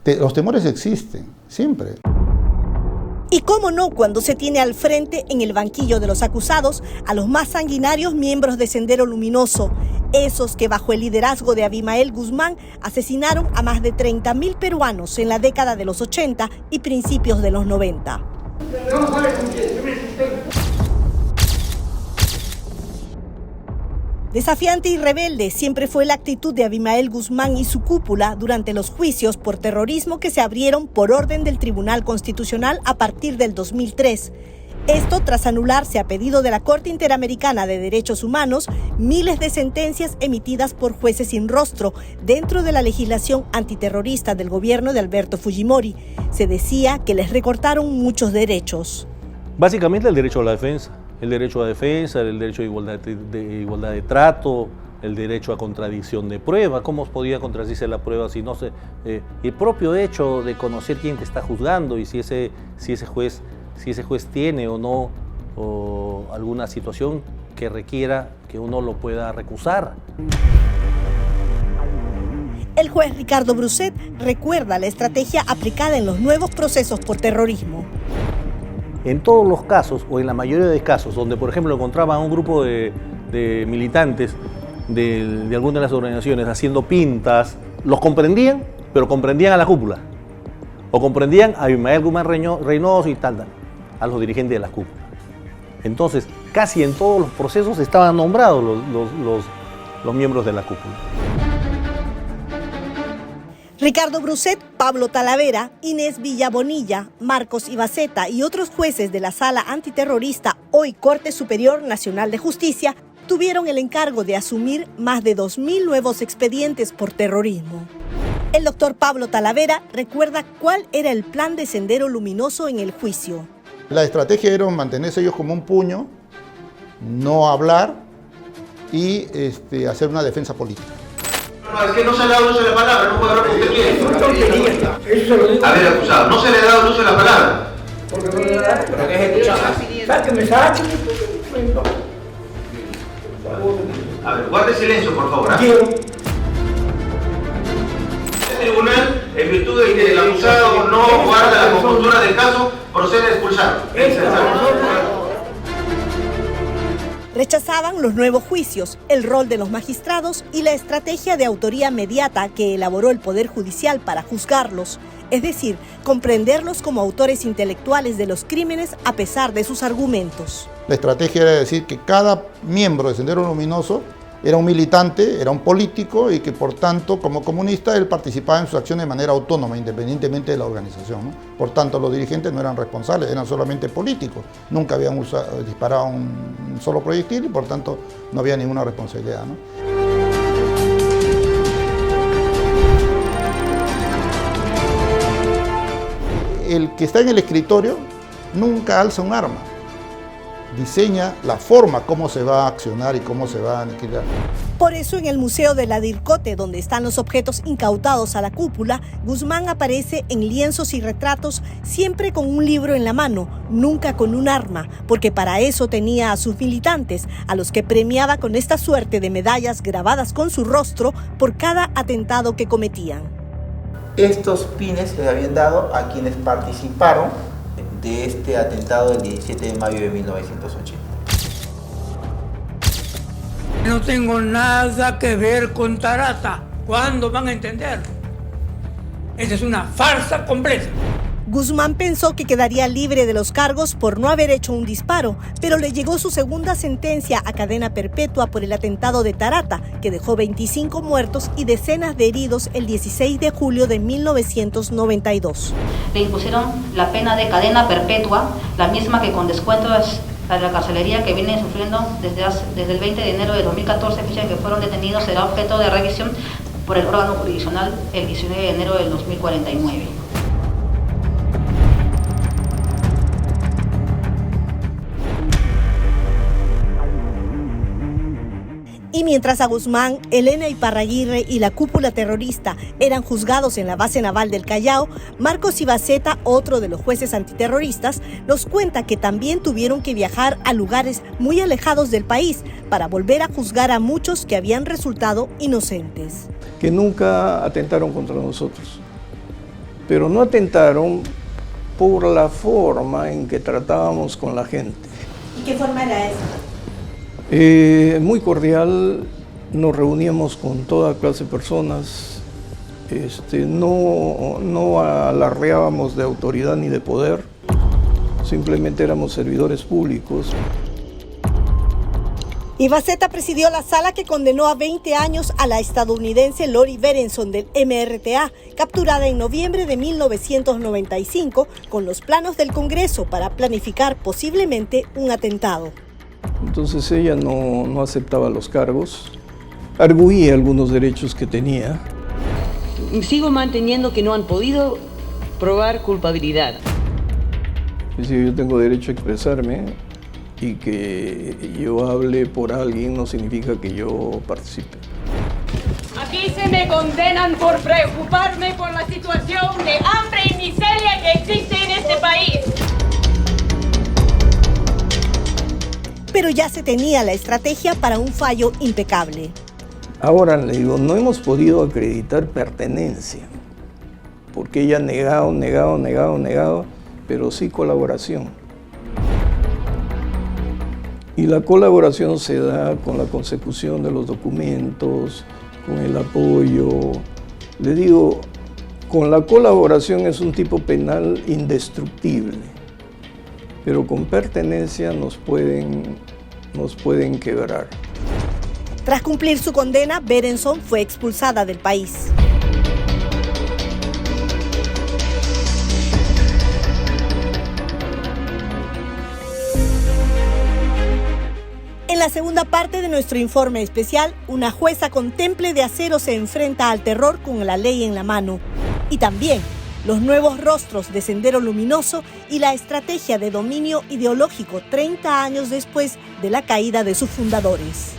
Los temores existen, siempre. Y cómo no, cuando se tiene al frente, en el banquillo de los acusados, a los más sanguinarios miembros de Sendero Luminoso, esos que bajo el liderazgo de Abimael Guzmán asesinaron a más de 30.000 peruanos en la década de los 80 y principios de los 90. Desafiante y rebelde siempre fue la actitud de Abimael Guzmán y su cúpula durante los juicios por terrorismo que se abrieron por orden del Tribunal Constitucional a partir del 2003. Esto tras anularse a pedido de la Corte Interamericana de Derechos Humanos miles de sentencias emitidas por jueces sin rostro dentro de la legislación antiterrorista del gobierno de Alberto Fujimori. Se decía que les recortaron muchos derechos. Básicamente el derecho a la defensa. El derecho a defensa, el derecho a igualdad de trato, el derecho a contradicción de prueba. ¿Cómo podía contradecirse la prueba si no se... el propio hecho de conocer quién te está juzgando y si ese juez tiene o no o alguna situación que requiera que uno lo pueda recusar. El juez Ricardo Bruset recuerda la estrategia aplicada en los nuevos procesos por terrorismo. En todos los casos, o en la mayoría de casos, donde por ejemplo encontraban a un grupo de militantes de alguna de las organizaciones haciendo pintas, los comprendían, pero comprendían a la cúpula. O comprendían a Abimael Guzmán Reynoso y tal, a los dirigentes de la cúpula. Entonces, casi en todos los procesos estaban nombrados los miembros de la cúpula. Ricardo Bruset, Pablo Talavera, Inés Villabonilla, Marcos Ibaceta y otros jueces de la Sala Antiterrorista, hoy Corte Superior Nacional de Justicia, tuvieron el encargo de asumir más de 2.000 nuevos expedientes por terrorismo. El doctor Pablo Talavera recuerda cuál era el plan de Sendero Luminoso en el juicio. La estrategia era mantenerse ellos como un puño, no hablar y hacer una defensa política. No, es que no se le ha dado el uso de la palabra, no puede hablar como usted quiere. A ver, acusado, no se le ha dado el uso de la palabra. Porque no le da, pero que es escuchar. Sáqueme. A ver, guarde silencio, por favor. El tribunal, en virtud de que el acusado no guarda la compostura del caso, procede a expulsarlo. Rechazaban los nuevos juicios, el rol de los magistrados y la estrategia de autoría mediata que elaboró el Poder Judicial para juzgarlos, es decir, comprenderlos como autores intelectuales de los crímenes a pesar de sus argumentos. La estrategia era decir que cada miembro de Sendero Luminoso era un militante, era un político y que por tanto como comunista él participaba en sus acciones de manera autónoma, independientemente de la organización, ¿no? Por tanto los dirigentes no eran responsables, eran solamente políticos, nunca habían disparado un solo proyectil y por tanto no había ninguna responsabilidad, ¿no? El que está en el escritorio nunca alza un arma. Diseña la forma cómo se va a accionar y cómo se va a aniquilar. Por eso en el Museo de la DIRCOTE, donde están los objetos incautados a la cúpula, Guzmán aparece en lienzos y retratos siempre con un libro en la mano, nunca con un arma, porque para eso tenía a sus militantes, a los que premiaba con esta suerte de medallas grabadas con su rostro por cada atentado que cometían. Estos pines se habían dado a quienes participaron de este atentado del 17 de mayo de 1980. No tengo nada que ver con Tarata. ¿Cuándo van a entender? Esa es una farsa completa. Guzmán pensó que quedaría libre de los cargos por no haber hecho un disparo, pero le llegó su segunda sentencia a cadena perpetua por el atentado de Tarata, que dejó 25 muertos y decenas de heridos el 16 de julio de 1992. Le impusieron la pena de cadena perpetua, la misma que con descuentos a la carcelería que vienen sufriendo desde el 20 de enero de 2014, fecha en que fueron detenidos, será objeto de revisión por el órgano jurisdiccional el 19 de enero del 2049. Y mientras a Guzmán, Elena Iparraguirre y la cúpula terrorista eran juzgados en la base naval del Callao, Marcos Ibaceta, otro de los jueces antiterroristas, nos cuenta que también tuvieron que viajar a lugares muy alejados del país para volver a juzgar a muchos que habían resultado inocentes. Que nunca atentaron contra nosotros. pero no atentaron por la forma en que tratábamos con la gente. ¿Y qué forma era esa? Muy cordial, nos reuníamos con toda clase de personas, no alardeábamos de autoridad ni de poder, simplemente éramos servidores públicos. Ibaceta presidió la sala que condenó a 20 años a la estadounidense Lori Berenson del MRTA, capturada en noviembre de 1995 con los planos del Congreso para planificar posiblemente un atentado. Entonces ella no aceptaba los cargos, arguía algunos derechos que tenía. Sigo manteniendo que no han podido probar culpabilidad. Es decir, yo tengo derecho a expresarme y que yo hable por alguien no significa que yo participe. Aquí se me condenan por preocuparme por la situación de hambre y miseria que existe en este país. Pero ya se tenía la estrategia para un fallo impecable. Ahora le digo, no hemos podido acreditar pertenencia, porque ella ha negado, pero sí colaboración. Y la colaboración se da con la consecución de los documentos, con el apoyo. Le digo, con la colaboración es un tipo penal indestructible, pero con pertenencia nos pueden quebrar. Tras cumplir su condena, Berenson fue expulsada del país. En la segunda parte de nuestro informe especial, una jueza con temple de acero se enfrenta al terror con la ley en la mano. Y también los nuevos rostros de Sendero Luminoso y la estrategia de dominio ideológico 30 años después de la caída de sus fundadores.